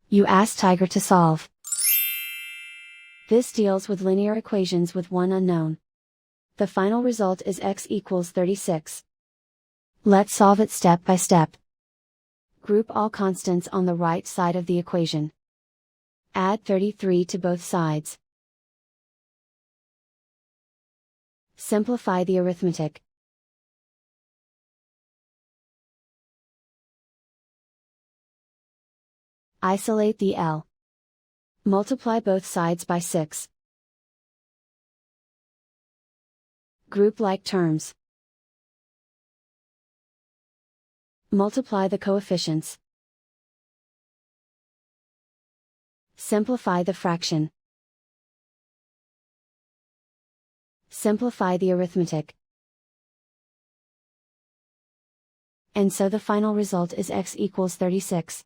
You ask Tiger to solve. This deals with linear equations with one unknown. The final result is x equals 36. Let's solve it step by step. Group all constants on the right side of the equation. Add 33 to both sides. Simplify the arithmetic. Isolate the L. Multiply both sides by 6. Group like terms. Multiply the coefficients. Simplify the fraction. Simplify the arithmetic. And so the final result is x equals 36.